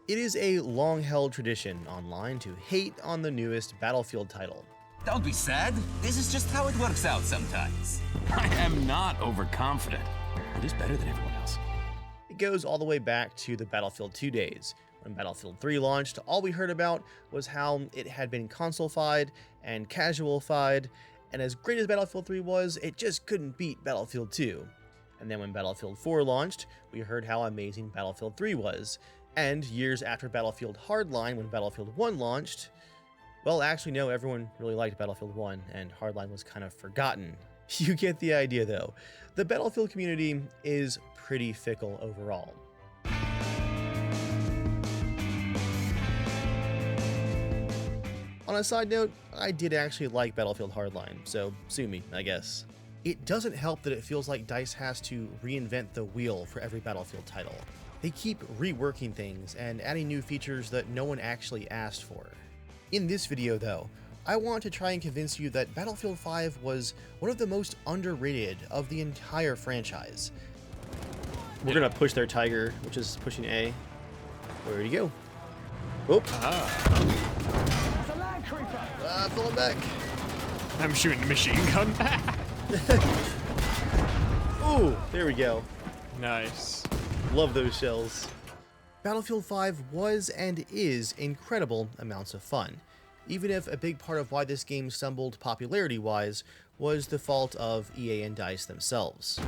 It is a long-held tradition online to hate on the newest Battlefield title. Don't be sad. This is just how it works out sometimes. I am not overconfident. I'm just better than everyone else. It goes all the way back to the Battlefield 2 days. When Battlefield 3 launched, all we heard about was how it had been console-fied and casual-fied, and as great as Battlefield 3 was, it just couldn't beat Battlefield 2. And then when Battlefield 4 launched, we heard how amazing Battlefield 3 was. And years after Battlefield Hardline, when Battlefield 1 launched, well, actually no, everyone really liked Battlefield 1, and Hardline was kind of forgotten. You get the idea though. The Battlefield community is pretty fickle overall. On a side note, I did actually like Battlefield Hardline, so sue me, I guess. It doesn't help that it feels like DICE has to reinvent the wheel for every Battlefield title. They keep reworking things and adding new features that no one actually asked for. In this video though, I want to try and convince you that Battlefield 5 was one of the most underrated of the entire franchise. We're gonna push their Tiger, which is pushing A. Where'd he go? Oh! Pulling back. I'm shooting a machine gun. Ooh, there we go. Nice. Love those shells. Battlefield 5 was and is incredible amounts of fun, even if a big part of why this game stumbled popularity-wise was the fault of EA and DICE themselves.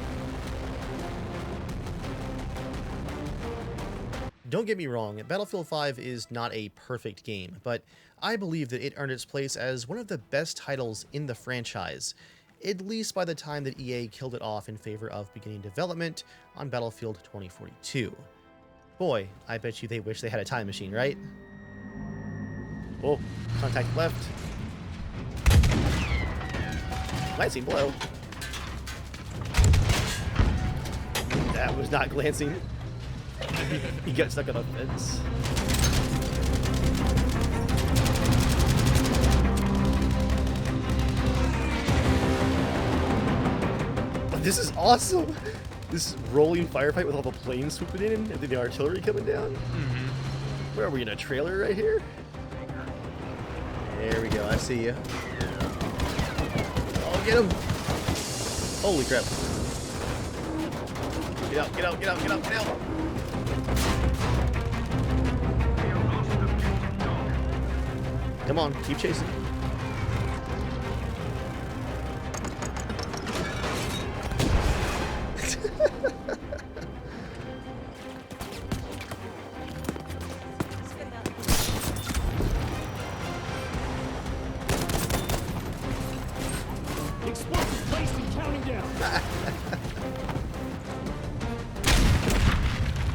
Don't get me wrong, Battlefield 5 is not a perfect game, but I believe that it earned its place as one of the best titles in the franchise, at least by the time that EA killed it off in favor of beginning development on Battlefield 2042. Boy, I bet you they wish they had a time machine, right? Oh, contact left. Glancing blow. That was not glancing. He got stuck on a fence. This is awesome! This rolling firefight with all the planes swooping in and then the artillery coming down. Mm-hmm. Where are we, in a trailer right here? There we go, I see you. Oh, get him! Holy crap. Get out, get out, get out, get out, get out! Come on, keep chasing. Explosive placed and counting down.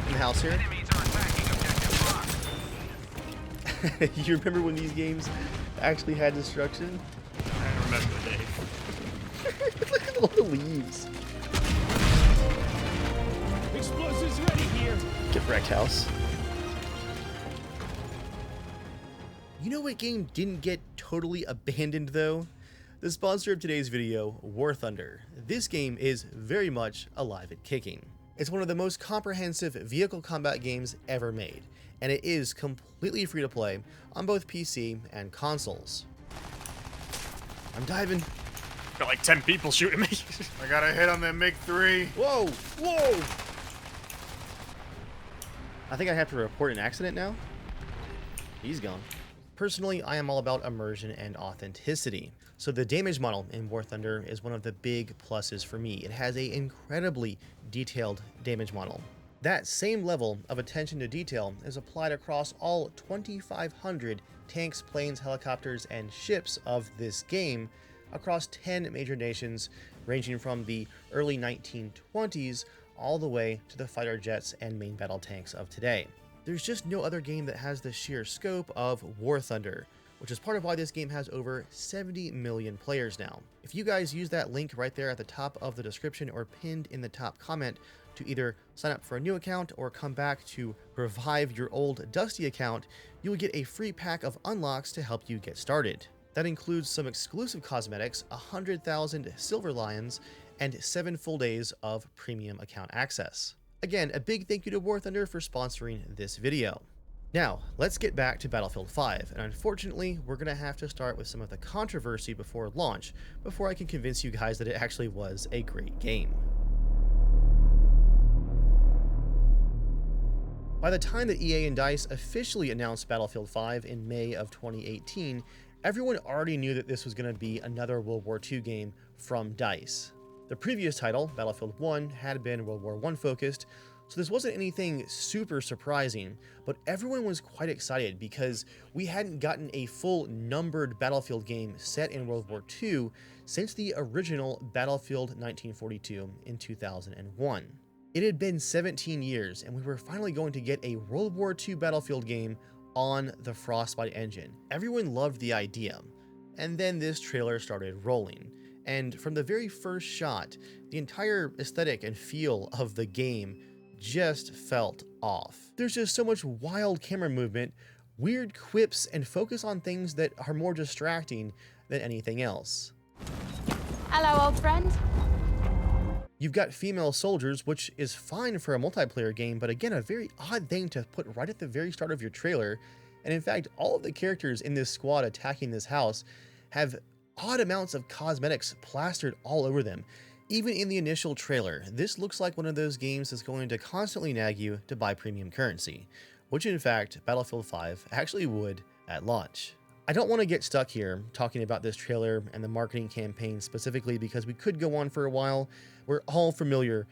In the house here. Enemies are attacking objective You remember when these games actually had destruction? I remember, Dave. Look at all the leaves. Explosives ready here. Get wrecked, house. You know what game didn't get totally abandoned though? The sponsor of today's video, War Thunder. This game is very much alive and kicking. It's one of the most comprehensive vehicle combat games ever made, and it is completely free to play on both PC and consoles. I'm diving. Got like 10 people shooting me. I got a hit on that MiG-3. Whoa, whoa! I think I have to report an accident now. He's gone. Personally, I am all about immersion and authenticity. So the damage model in War Thunder is one of the big pluses for me. It has an incredibly detailed damage model. That same level of attention to detail is applied across all 2,500 tanks, planes, helicopters, and ships of this game across 10 major nations, ranging from the early 1920s all the way to the fighter jets and main battle tanks of today. There's just no other game that has the sheer scope of War Thunder, which is part of why this game has over 70 million players now. If you guys use that link right there at the top of the description or pinned in the top comment to either sign up for a new account or come back to revive your old dusty account, you will get a free pack of unlocks to help you get started. That includes some exclusive cosmetics, 100,000 silver lions, and 7 full days of premium account access. Again, a big thank you to War Thunder for sponsoring this video. Now, let's get back to Battlefield 5, and unfortunately, we're going to have to start with some of the controversy before launch, before I can convince you guys that it actually was a great game. By the time that EA and DICE officially announced Battlefield 5 in May of 2018, everyone already knew that this was going to be another World War II game from DICE. The previous title, Battlefield 1, had been World War I focused, so this wasn't anything super surprising, but everyone was quite excited because we hadn't gotten a full numbered Battlefield game set in World War II since the original Battlefield 1942 in 2001. It had been 17 years, and we were finally going to get a World War II Battlefield game on the Frostbite engine. Everyone loved the idea, and then this trailer started rolling. And from the very first shot, the entire aesthetic and feel of the game just felt off. There's just so much wild camera movement, weird quips, and focus on things that are more distracting than anything else. Hello, old friend. You've got female soldiers, which is fine for a multiplayer game, but again, a very odd thing to put right at the very start of your trailer. And in fact, all of the characters in this squad attacking this house have odd amounts of cosmetics plastered all over them. Even in the initial trailer, this looks like one of those games that's going to constantly nag you to buy premium currency, which in fact, Battlefield 5 actually would at launch. I don't want to get stuck here talking about this trailer and the marketing campaign specifically because we could go on for a while. We're all familiar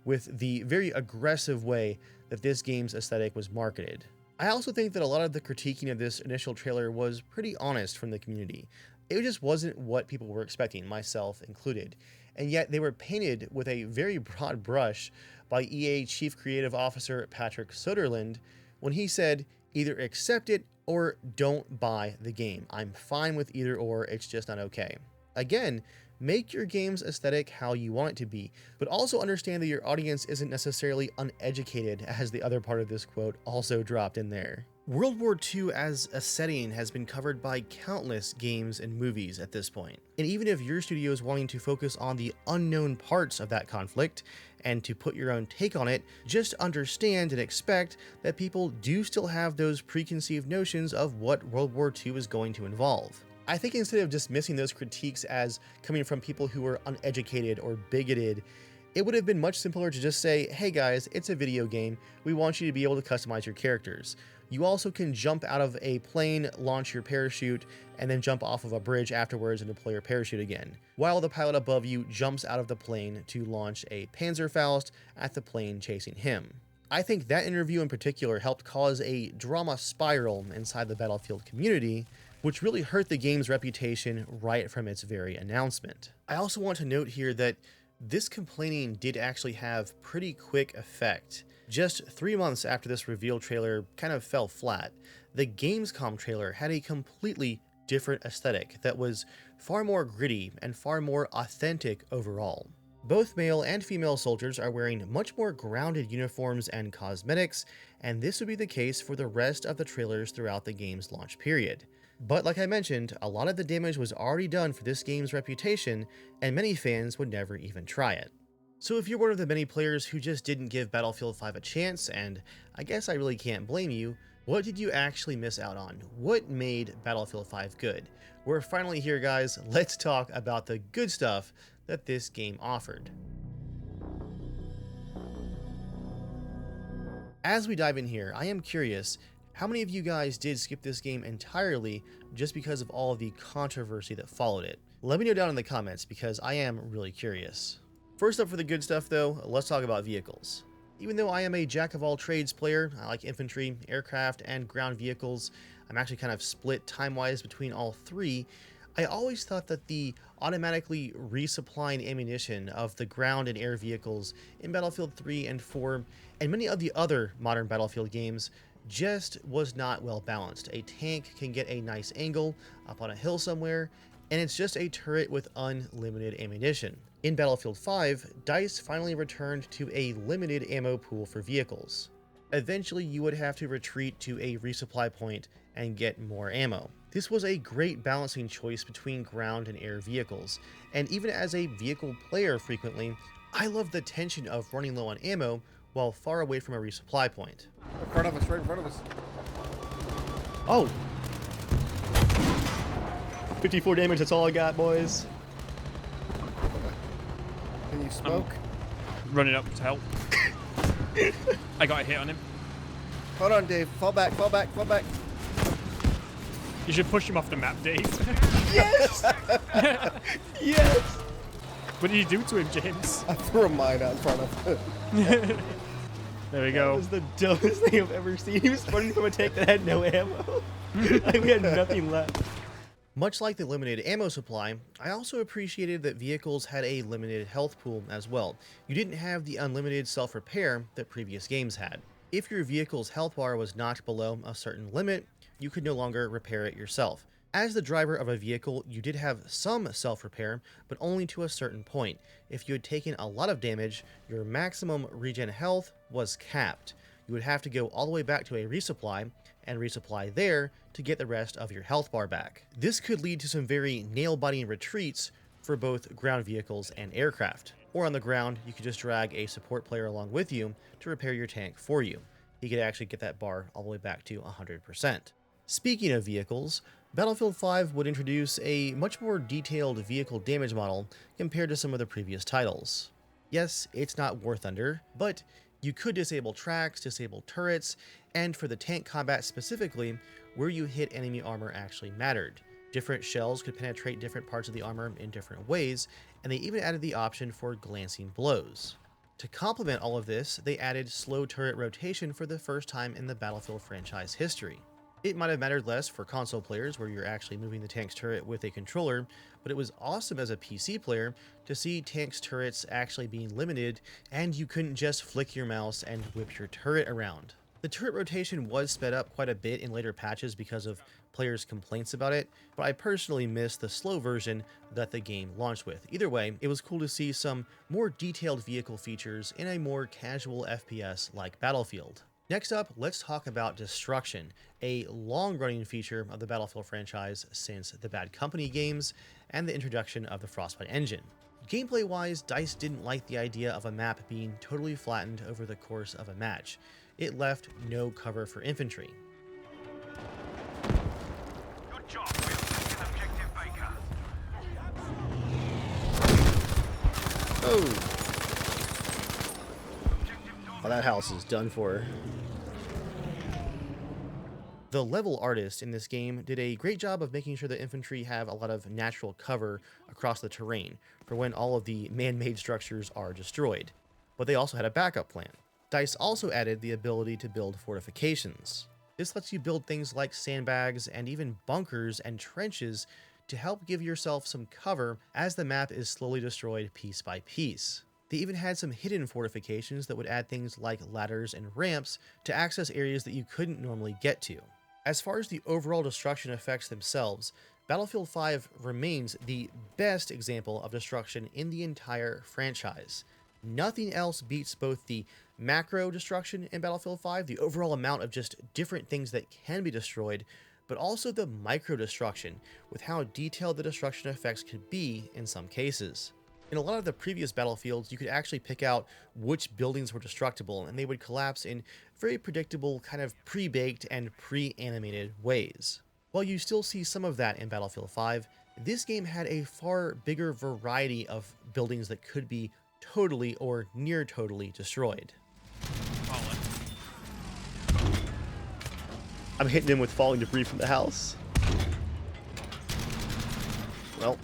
with the very aggressive way that this game's aesthetic was marketed. I also think that a lot of the critiquing of this initial trailer was pretty honest from the community. It just wasn't what people were expecting, myself included. And yet they were painted with a very broad brush by EA Chief Creative Officer Patrick Soderlund when he said, either accept it or don't buy the game. I'm fine with either or, it's just not okay. Again, make your game's aesthetic how you want it to be, but also understand that your audience isn't necessarily uneducated, as the other part of this quote also dropped in there. World War II as a setting has been covered by countless games and movies at this point. And even if your studio is wanting to focus on the unknown parts of that conflict and to put your own take on it, just understand and expect that people do still have those preconceived notions of what World War II is going to involve. I think instead of dismissing those critiques as coming from people who are uneducated or bigoted, it would have been much simpler to just say, hey guys, it's a video game. We want you to be able to customize your characters. You also can jump out of a plane, launch your parachute, and then jump off of a bridge afterwards and deploy your parachute again, while the pilot above you jumps out of the plane to launch a Panzerfaust at the plane chasing him. I think that interview in particular helped cause a drama spiral inside the Battlefield community, which really hurt the game's reputation right from its very announcement. I also want to note here that this complaining did actually have pretty quick effect. Just 3 months after this reveal trailer kind of fell flat, the Gamescom trailer had a completely different aesthetic that was far more gritty and far more authentic overall. Both male and female soldiers are wearing much more grounded uniforms and cosmetics, and this would be the case for the rest of the trailers throughout the game's launch period. But like I mentioned, a lot of the damage was already done for this game's reputation, and many fans would never even try it. So if you're one of the many players who just didn't give Battlefield 5 a chance, and I guess I really can't blame you, what did you actually miss out on? What made Battlefield 5 good? We're finally here, guys. Let's talk about the good stuff that this game offered. As we dive in here, I am curious, how many of you guys did skip this game entirely just because of all of the controversy that followed it? Let me know down in the comments because I am really curious. First up for the good stuff though, let's talk about vehicles. Even though I am a jack of all trades player, I like infantry, aircraft, and ground vehicles. I'm actually kind of split time-wise between all three. I always thought that the automatically resupplying ammunition of the ground and air vehicles in Battlefield 3 and 4 and many of the other modern Battlefield games just was not well balanced. A tank can get a nice angle up on a hill somewhere, and it's just a turret with unlimited ammunition. In Battlefield 5, DICE finally returned to a limited ammo pool for vehicles. Eventually, you would have to retreat to a resupply point and get more ammo. This was a great balancing choice between ground and air vehicles, and even as a vehicle player frequently, I love the tension of running low on ammo while far away from a resupply point. In front of us, right in front of us. Oh! 54 damage, that's all I got, boys. Can you smoke? Running up to help. I got a hit on him. Hold on, Dave. Fall back, fall back, fall back. You should push him off the map, Dave. Yes! Yes! What did you do to him, James? I threw a mine out in front of him. There we That go. was the dumbest thing I've ever seen. He was running from a tank that had no ammo. Like, we had nothing left. Much like the limited ammo supply, I also appreciated that vehicles had a limited health pool as well. You didn't have the unlimited self-repair that previous games had. If your vehicle's health bar was knocked below a certain limit, you could no longer repair it yourself. As the driver of a vehicle, you did have some self-repair, but only to a certain point. If you had taken a lot of damage, your maximum regen health was capped. You would have to go all the way back to a resupply, and resupply there to get the rest of your health bar back. This could lead to some very nail-biting retreats for both ground vehicles and aircraft. Or on the ground, you could just drag a support player along with you to repair your tank for you. He could actually get that bar all the way back to 100%. Speaking of vehicles, Battlefield 5 would introduce a much more detailed vehicle damage model compared to some of the previous titles. Yes, it's not War Thunder, but you could disable tracks, disable turrets, and for the tank combat specifically, where you hit enemy armor actually mattered. Different shells could penetrate different parts of the armor in different ways, and they even added the option for glancing blows. To complement all of this, they added slow turret rotation for the first time in the Battlefield franchise history. It might have mattered less for console players where you're actually moving the tank's turret with a controller, but it was awesome as a PC player to see tanks' turrets actually being limited and you couldn't just flick your mouse and whip your turret around. The turret rotation was sped up quite a bit in later patches because of players' complaints about it, but I personally miss the slow version that the game launched with. Either way, it was cool to see some more detailed vehicle features in a more casual FPS like Battlefield. Next up, let's talk about Destruction, a long-running feature of the Battlefield franchise since the Bad Company games and the introduction of the Frostbite engine. Gameplay-wise, DICE didn't like the idea of a map being totally flattened over the course of a match. It left no cover for infantry. Good job. We'll take an objective, Baker. Oh! Oh, that house is done for. The level artist in this game did a great job of making sure that infantry have a lot of natural cover across the terrain for when all of the man-made structures are destroyed. But they also had a backup plan. DICE also added the ability to build fortifications. This lets you build things like sandbags and even bunkers and trenches to help give yourself some cover as the map is slowly destroyed piece by piece. They even had some hidden fortifications that would add things like ladders and ramps to access areas that you couldn't normally get to. As far as the overall destruction effects themselves, Battlefield 5 remains the best example of destruction in the entire franchise. Nothing else beats both the macro destruction in Battlefield 5, the overall amount of just different things that can be destroyed, but also the micro destruction, with how detailed the destruction effects could be in some cases. In a lot of the previous Battlefields, you could actually pick out which buildings were destructible, and they would collapse in very predictable, kind of pre-baked and pre-animated ways. While you still see some of that in Battlefield 5, this game had a far bigger variety of buildings that could be totally or near totally destroyed. I'm hitting him with falling debris from the house. Well,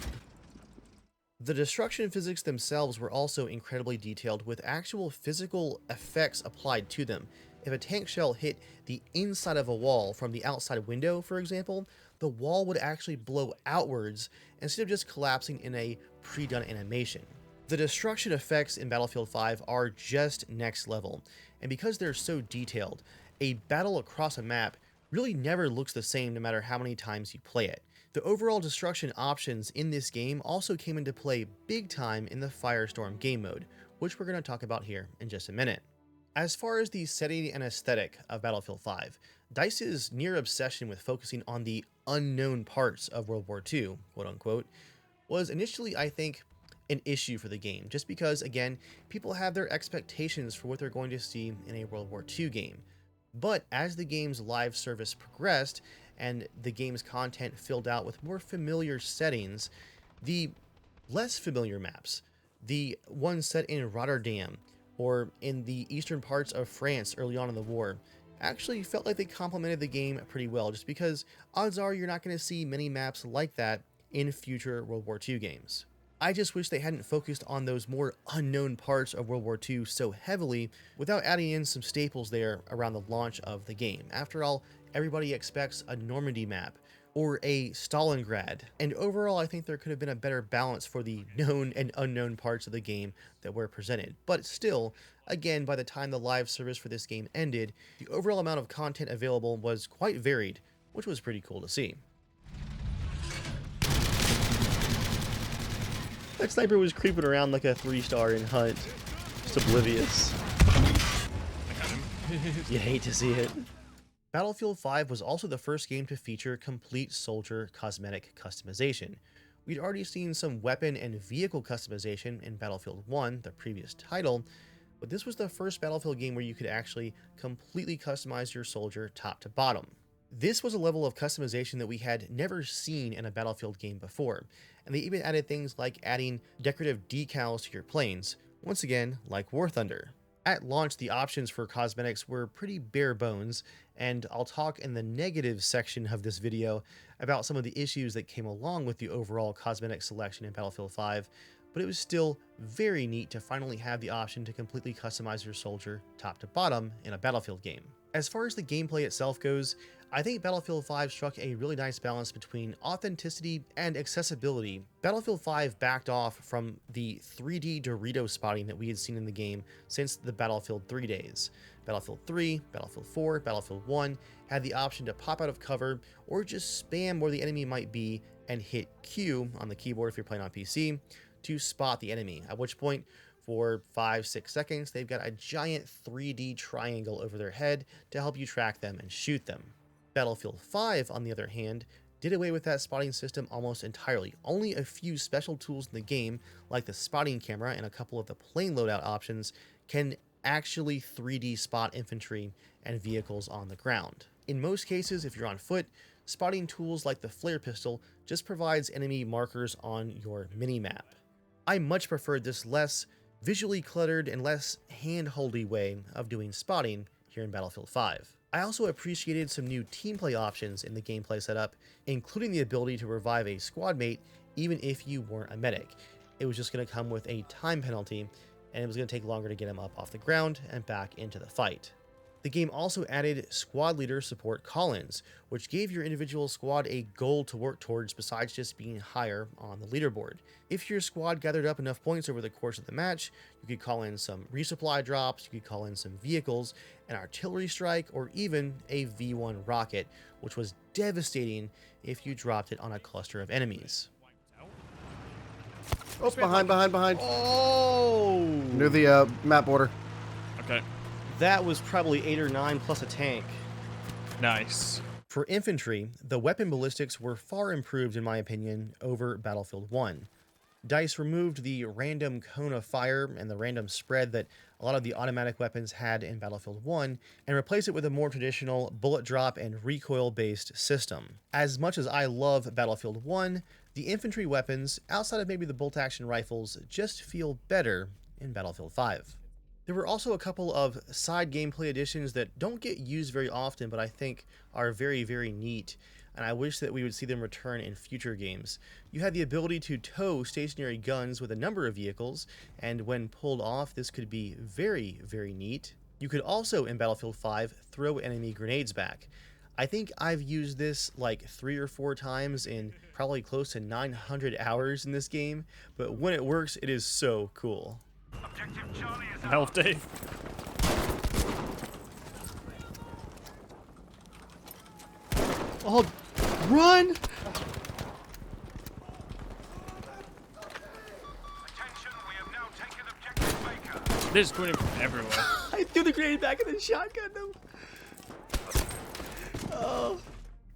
the destruction physics themselves were also incredibly detailed, with actual physical effects applied to them. If a tank shell hit the inside of a wall from the outside window, for example, the wall would actually blow outwards instead of just collapsing in a pre-done animation. The destruction effects in Battlefield 5 are just next level, and because they're so detailed, a battle across a map really never looks the same no matter how many times you play it. The overall destruction options in this game also came into play big time in the Firestorm game mode, which we're going to talk about here in just a minute. As far as the setting and aesthetic of Battlefield 5, DICE's near obsession with focusing on the unknown parts of World War II, quote unquote, was initially, I think, an issue for the game, just because, again, people have their expectations for what they're going to see in a World War II game. But as the game's live service progressed, and the game's content filled out with more familiar settings, the less familiar maps, the ones set in Rotterdam or in the eastern parts of France early on in the war, actually felt like they complemented the game pretty well, just because odds are you're not going to see many maps like that in future World War II games. I just wish they hadn't focused on those more unknown parts of World War II so heavily without adding in some staples there around the launch of the game. After all, everybody expects a Normandy map or a Stalingrad, and overall I think there could have been a better balance for the known and unknown parts of the game that were presented. But still, again, by the time the live service for this game ended, the overall amount of content available was quite varied, which was pretty cool to see. That sniper was creeping around like a 3-star in Hunt, just oblivious. I got him. You hate to see it. Battlefield 5 was also the first game to feature complete soldier cosmetic customization. We'd already seen some weapon and vehicle customization in Battlefield 1, the previous title, but this was the first Battlefield game where you could actually completely customize your soldier top to bottom. This was a level of customization that we had never seen in a Battlefield game before, and they even added things like adding decorative decals to your planes, once again like War Thunder. At launch, the options for cosmetics were pretty bare bones, and I'll talk in the negative section of this video about some of the issues that came along with the overall cosmetic selection in Battlefield 5, but it was still very neat to finally have the option to completely customize your soldier top to bottom in a Battlefield game. As far as the gameplay itself goes, I think Battlefield 5 struck a really nice balance between authenticity and accessibility. Battlefield 5 backed off from the 3D Dorito spotting that we had seen in the game since the Battlefield 3 days. Battlefield 3, Battlefield 4, Battlefield 1 had the option to pop out of cover or just spam where the enemy might be and hit Q on the keyboard if you're playing on PC to spot the enemy, at which point for 5-6 seconds they've got a giant 3D triangle over their head to help you track them and shoot them. Battlefield 5, on the other hand, did away with that spotting system almost entirely. Only a few special tools in the game, like the spotting camera and a couple of the plane loadout options, can actually 3D spot infantry and vehicles on the ground. In most cases, if you're on foot, spotting tools like the flare pistol just provides enemy markers on your minimap. I much preferred this less visually cluttered and less hand-holdy way of doing spotting here in Battlefield 5. I also appreciated some new team play options in the gameplay setup, including the ability to revive a squad mate even if you weren't a medic. It was just going to come with a time penalty, and it was going to take longer to get him up off the ground and back into the fight. The game also added squad leader support call-ins, which gave your individual squad a goal to work towards besides just being higher on the leaderboard. If your squad gathered up enough points over the course of the match, you could call in some resupply drops, you could call in some vehicles, an artillery strike, or even a V1 rocket, which was devastating if you dropped it on a cluster of enemies. Oh, behind. Oh! Near the map border. Okay. That was probably 8 or 9 plus a tank. Nice. For infantry, the weapon ballistics were far improved in my opinion over Battlefield 1. DICE removed the random cone of fire and the random spread that a lot of the automatic weapons had in Battlefield 1 and replaced it with a more traditional bullet drop and recoil based system. As much as I love Battlefield 1, the infantry weapons, outside of maybe the bolt action rifles, just feel better in Battlefield 5. There were also a couple of side gameplay additions that don't get used very often, but I think are very, very neat, and I wish that we would see them return in future games. You had the ability to tow stationary guns with a number of vehicles, and when pulled off, this could be very, very neat. You could also, in Battlefield 5, throw enemy grenades back. I think I've used this like 3 or 4 times in probably close to 900 hours in this game, but when it works, it is so cool. Objective Charlie is out. Health, Dave. Oh, run! Attention, we have now taken objective Baker. They're just coming from everywhere. I threw the grenade back and then shotgunned them. Oh.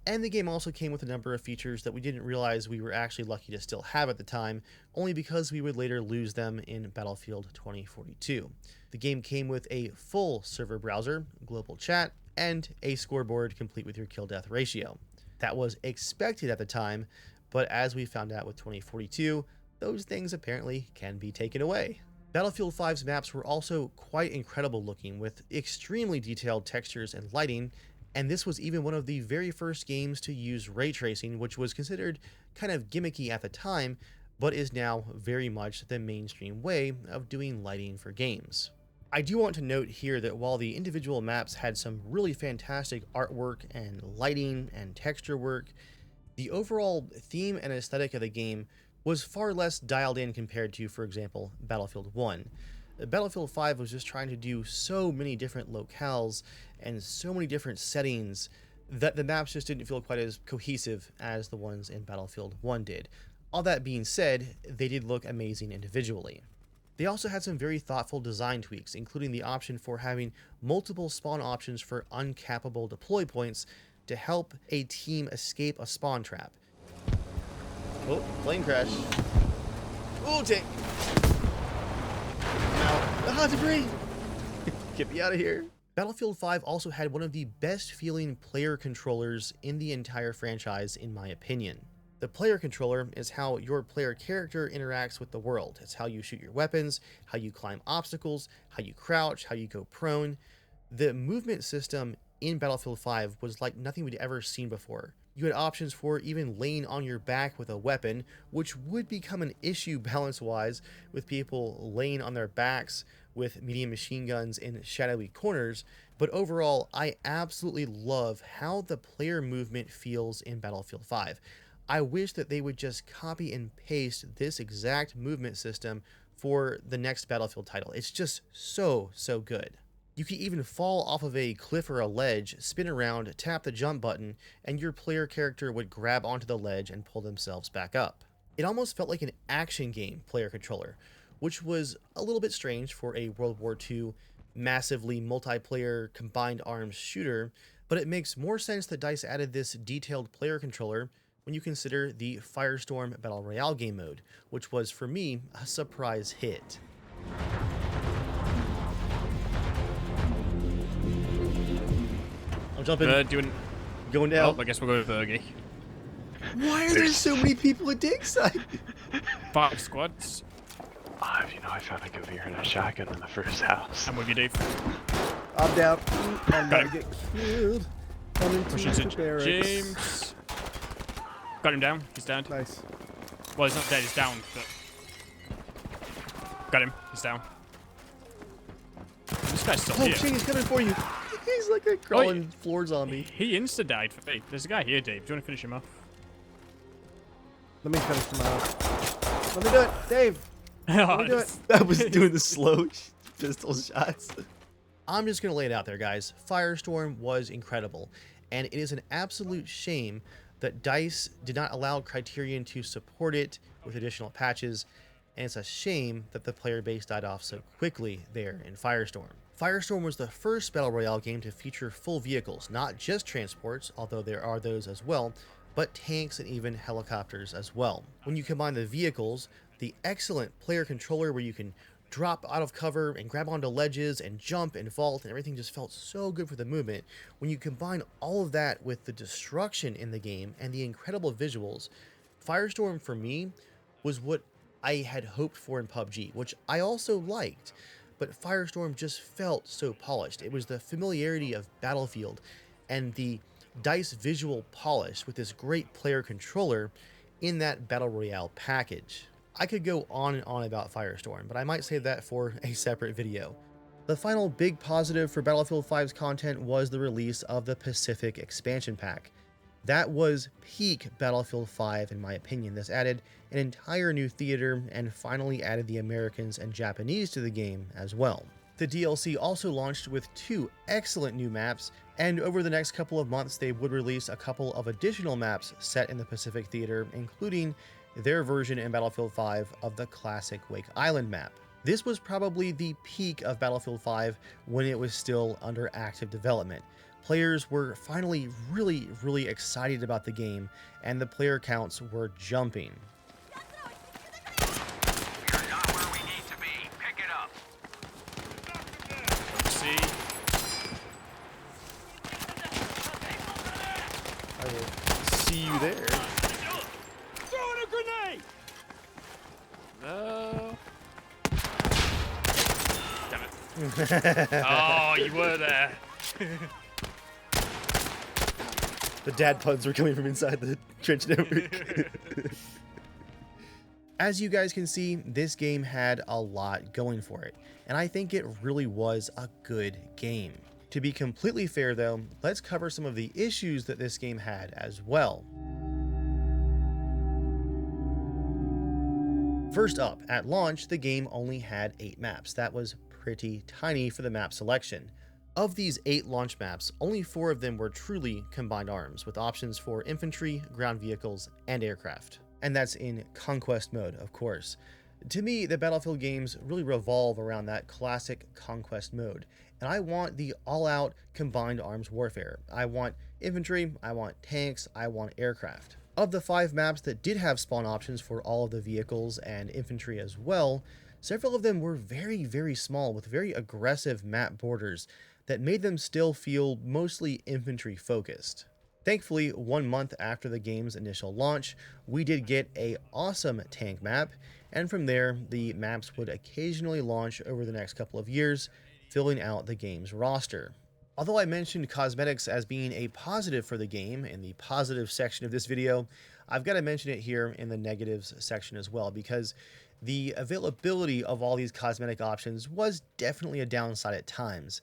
And the game also came with a number of features that we didn't realize we were actually lucky to still have at the time, only because we would later lose them in Battlefield 2042. The game came with a full server browser, global chat, and a scoreboard complete with your kill-death ratio. That was expected at the time, but as we found out with 2042, those things apparently can be taken away. Battlefield 5's maps were also quite incredible looking, with extremely detailed textures and lighting, and this was even one of the very first games to use ray tracing, which was considered kind of gimmicky at the time, but is now very much the mainstream way of doing lighting for games. I do want to note here that while the individual maps had some really fantastic artwork and lighting and texture work, the overall theme and aesthetic of the game was far less dialed in compared to, for example, Battlefield 1. Battlefield 5 was just trying to do so many different locales and so many different settings that the maps just didn't feel quite as cohesive as the ones in Battlefield 1 did. All that being said, they did look amazing individually. They also had some very thoughtful design tweaks, including the option for having multiple spawn options for uncappable deploy points to help a team escape a spawn trap. Oh, plane crash. Oh, tank. Now, debris. Get me out of here. Battlefield 5 also had one of the best feeling player controllers in the entire franchise, in my opinion. The player controller is how your player character interacts with the world. It's how you shoot your weapons, how you climb obstacles, how you crouch, how you go prone. The movement system in Battlefield 5 was like nothing we'd ever seen before. You had options for even laying on your back with a weapon, which would become an issue balance-wise with people laying on their backs with medium machine guns in shadowy corners. But overall, I absolutely love how the player movement feels in Battlefield 5. I wish that they would just copy and paste this exact movement system for the next Battlefield title. It's just so good. You could even fall off of a cliff or a ledge, spin around, tap the jump button, and your player character would grab onto the ledge and pull themselves back up. It almost felt like an action game player controller, which was a little bit strange for a World War II massively multiplayer combined arms shooter, but it makes more sense that DICE added this detailed player controller when you consider the Firestorm Battle Royale game mode, which was, for me, a surprise hit. I'm jumping. Going down. Oh, I guess we'll go with Fergie. Why are there so many people at dig site? 5 squads. You know, I found a Gavir and a shotgun in the first house. I'm with you, Dave. I'm down. I'm Got gonna him. get killed. Coming Pushing to to the barracks. James. Got him down. He's down. Nice. Well, he's not dead. He's down. But... Got him. He's down. This guy's still Oh, here. shit, he's coming for you. He's like a crawling floor zombie. He insta-died for me. There's a guy here, Dave. Do you want to finish him off? Let me finish him out. Let me do it, Dave. Let me do it. I was doing the slow pistol shots. I'm just going to lay it out there, guys. Firestorm was incredible, and it is an absolute shame that DICE did not allow Criterion to support it with additional patches, and it's a shame that the player base died off so quickly there in Firestorm. Firestorm was the first Battle Royale game to feature full vehicles, not just transports, although there are those as well, but tanks and even helicopters as well. When you combine the vehicles, the excellent player controller where you can drop out of cover and grab onto ledges and jump and vault, and everything just felt so good for the movement. When you combine all of that with the destruction in the game and the incredible visuals, Firestorm for me was what I had hoped for in PUBG, which I also liked, but Firestorm just felt so polished. It was the familiarity of Battlefield and the DICE visual polish with this great player controller in that Battle Royale package. I could go on and on about Firestorm, but I might save that for a separate video. The final big positive for Battlefield 5's content was the release of the Pacific Expansion Pack. That was peak Battlefield 5 in my opinion. This added an entire new theater and finally added the Americans and Japanese to the game as well. The DLC also launched with 2 excellent new maps, and over the next couple of months they would release a couple of additional maps set in the Pacific Theater, including their version in Battlefield 5 of the classic Wake Island map. This was probably the peak of Battlefield 5 when it was still under active development. Players were finally really excited about the game, and the player counts were jumping. We're not where we need to be. Pick it up. See? see you there. Throwing a grenade! No. Damn it. Oh, you were there. The dad puns were coming from inside the trench network. As you guys can see, this game had a lot going for it, and I think it really was a good game. To be completely fair though, let's cover some of the issues that this game had as well. First up, at launch, the game only had 8 maps. That was pretty tiny for the map selection. Of these 8 launch maps, only 4 of them were truly combined arms, with options for infantry, ground vehicles, and aircraft. And that's in Conquest mode, of course. To me, the Battlefield games really revolve around that classic Conquest mode, and I want the all-out combined arms warfare. I want infantry, I want tanks, I want aircraft. Of the 5 maps that did have spawn options for all of the vehicles and infantry as well, several of them were very, very small with very aggressive map borders that made them still feel mostly infantry focused. Thankfully, 1 month after the game's initial launch, we did get an awesome tank map, and from there, the maps would occasionally launch over the next couple of years, filling out the game's roster. Although I mentioned cosmetics as being a positive for the game in the positive section of this video, I've got to mention it here in the negatives section as well, because the availability of all these cosmetic options was definitely a downside at times.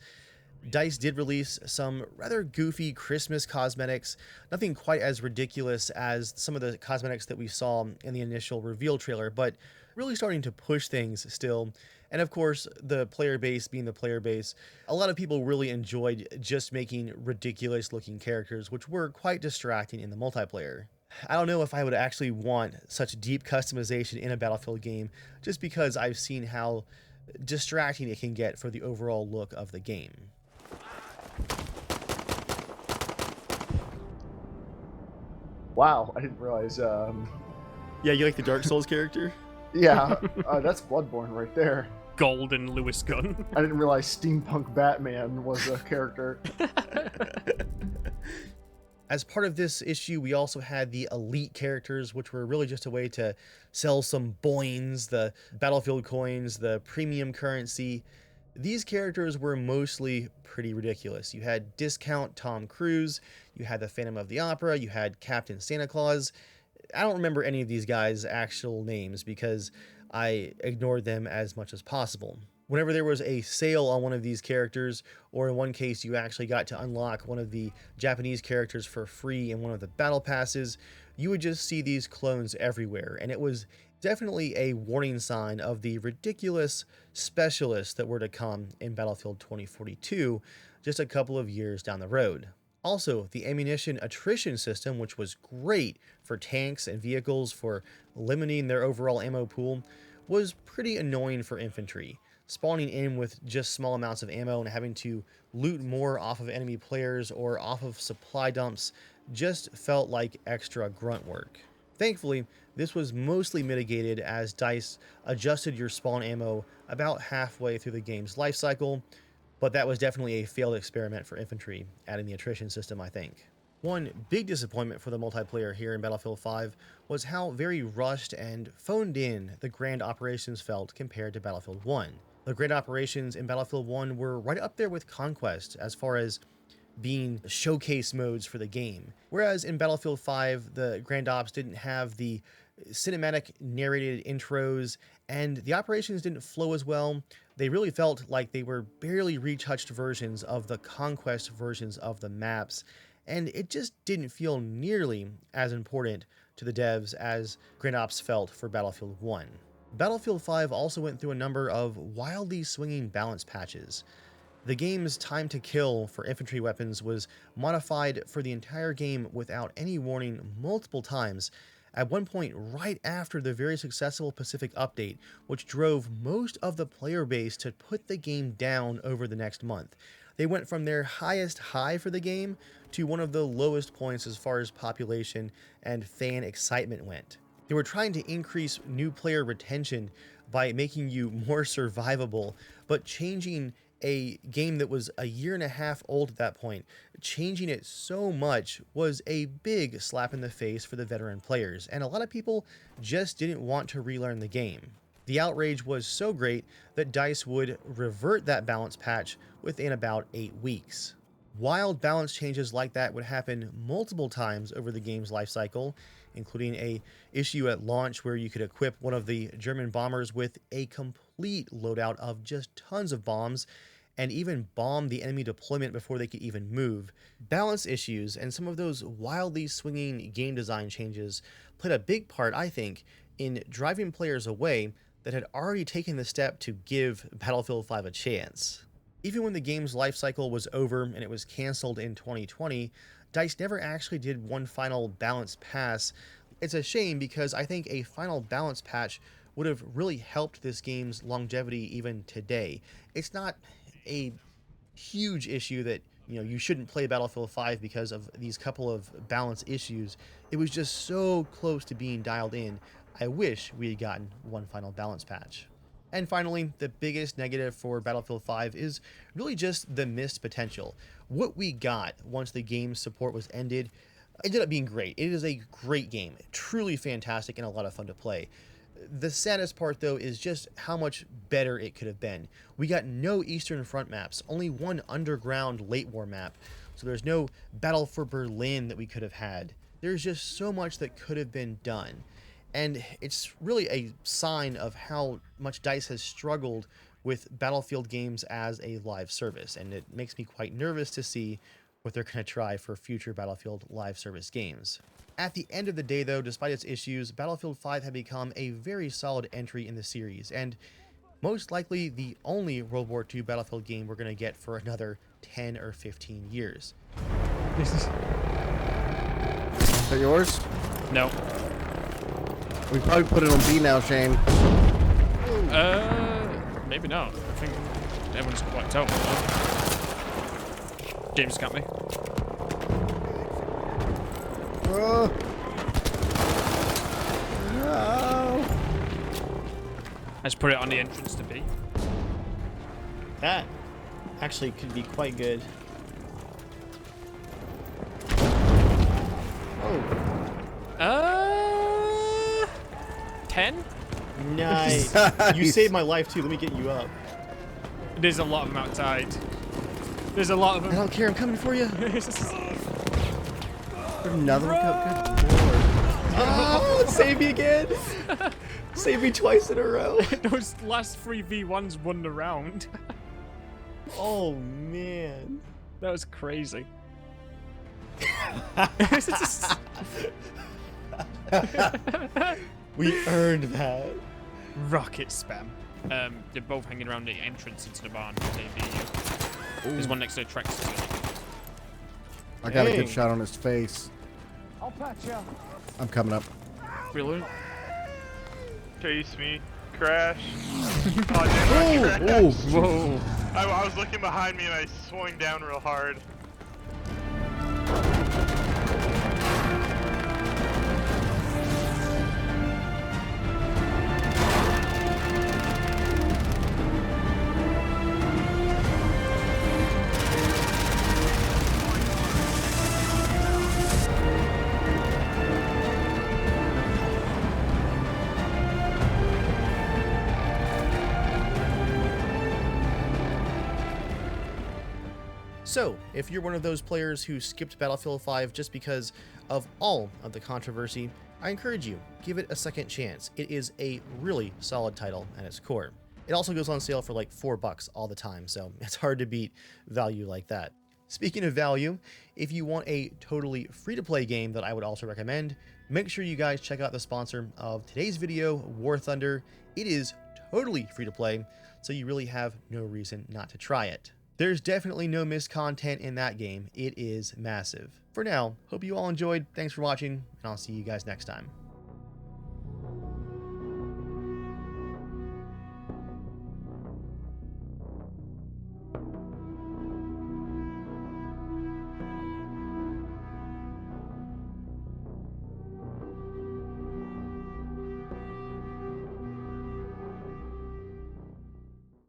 DICE did release some rather goofy Christmas cosmetics, nothing quite as ridiculous as some of the cosmetics that we saw in the initial reveal trailer, but really starting to push things still. And of course, the player base being the player base, a lot of people really enjoyed just making ridiculous looking characters, which were quite distracting in the multiplayer. I don't know if I would actually want such deep customization in a Battlefield game, just because I've seen how distracting it can get for the overall look of the game. Wow, I didn't realize. Yeah, you like the Dark Souls character? Yeah, that's Bloodborne right there. Golden Lewis gun. I didn't realize Steampunk Batman was a character. As part of this issue, we also had the elite characters, which were really just a way to sell some boins, the Battlefield coins, the premium currency. These characters were mostly pretty ridiculous. You had Discount Tom Cruise, you had the Phantom of the Opera, you had Captain Santa Claus. I don't remember any of these guys' actual names because I ignored them as much as possible. Whenever there was a sale on one of these characters, or in one case you actually got to unlock one of the Japanese characters for free in one of the battle passes, you would just see these clones everywhere, and it was definitely a warning sign of the ridiculous specialists that were to come in Battlefield 2042 just a couple of years down the road. Also, the ammunition attrition system, which was great for tanks and vehicles for limiting their overall ammo pool, was pretty annoying for infantry. Spawning in with just small amounts of ammo and having to loot more off of enemy players or off of supply dumps just felt like extra grunt work. Thankfully, this was mostly mitigated as DICE adjusted your spawn ammo about halfway through the game's life cycle, but that was definitely a failed experiment for infantry, adding the attrition system, I think. One big disappointment for the multiplayer here in Battlefield 5 was how very rushed and phoned in the grand operations felt compared to Battlefield 1. The grand operations in Battlefield 1 were right up there with Conquest as far as being showcase modes for the game. Whereas in Battlefield 5, the Grand Ops didn't have the cinematic narrated intros, and the operations didn't flow as well. They really felt like they were barely retouched versions of the Conquest versions of the maps, and it just didn't feel nearly as important to the devs as Grand Ops felt for Battlefield 1. Battlefield 5 also went through a number of wildly swinging balance patches. The game's time to kill for infantry weapons was modified for the entire game without any warning multiple times, at one point right after the very successful Pacific update, which drove most of the player base to put the game down over the next month. They went from their highest high for the game to one of the lowest points as far as population and fan excitement went. They were trying to increase new player retention by making you more survivable, but changing a game that was a year and a half old at that point. Changing it so much was a big slap in the face for the veteran players, and a lot of people just didn't want to relearn the game. The outrage was so great that DICE would revert that balance patch within about 8 weeks. Wild balance changes like that would happen multiple times over the game's lifecycle, including a issue at launch where you could equip one of the German bombers with a complete loadout of just tons of bombs, and even bomb the enemy deployment before they could even move. Balance issues and some of those wildly swinging game design changes played a big part, I think, in driving players away that had already taken the step to give Battlefield 5 a chance. Even when the game's life cycle was over and it was cancelled in 2020, DICE never actually did one final balance pass. It's a shame because I think a final balance patch would have really helped this game's longevity even today. It's not a huge issue that you shouldn't play Battlefield 5 because of these couple of balance issues. It was just so close to being dialed in. I wish we had gotten one final balance patch. And finally, the biggest negative for Battlefield 5 is really just the missed potential. What we got once the game's support was ended ended up being great. It is a great game, truly fantastic and a lot of fun to play. The saddest part, though, is just how much better it could have been. We got no Eastern Front maps, only one underground late war map, so there's no Battle for Berlin that we could have had. There's just so much that could have been done. And it's really a sign of how much DICE has struggled with Battlefield games as a live service, and it makes me quite nervous to see what they're going to try for future Battlefield live service games. At the end of the day, though, despite its issues, Battlefield 5 had become a very solid entry in the series, and most likely the only World War II Battlefield game we're going to get for another 10 or 15 years. Is that yours? No. We probably put it on B now, Shane. Maybe not. I think everyone's wiped out. James got me. Oh. No. Let's put it on the entrance to B. That actually could be quite good. Oh. 10? Nice. You saved my life too. Let me get you up. There's a lot of them outside. There's a lot of I them. don't care. I'm coming for you. Another cup. Good lord. Oh, save me again. Save me twice in a row. Those last 3 V1s won the round. Oh, man. That was crazy. We earned that. Rocket spam. They're both hanging around the entrance into the barn. There's one next to the tracks. I got a Dang. good shot on his face. I'll patch you. I'm coming up. Brilliant. Chase me. Crash. Oh, damn, I crashed. Whoa. I was looking behind me and I swung down real hard. So, if you're one of those players who skipped Battlefield 5 just because of all of the controversy, I encourage you, give it a second chance. It is a really solid title at its core. It also goes on sale for like $4 all the time, so it's hard to beat value like that. Speaking of value, if you want a totally free-to-play game that I would also recommend, make sure you guys check out the sponsor of today's video, War Thunder. It is totally free-to-play, so you really have no reason not to try it. There's definitely no missed content in that game. It is massive. For now, hope you all enjoyed. Thanks for watching, and I'll see you guys next time.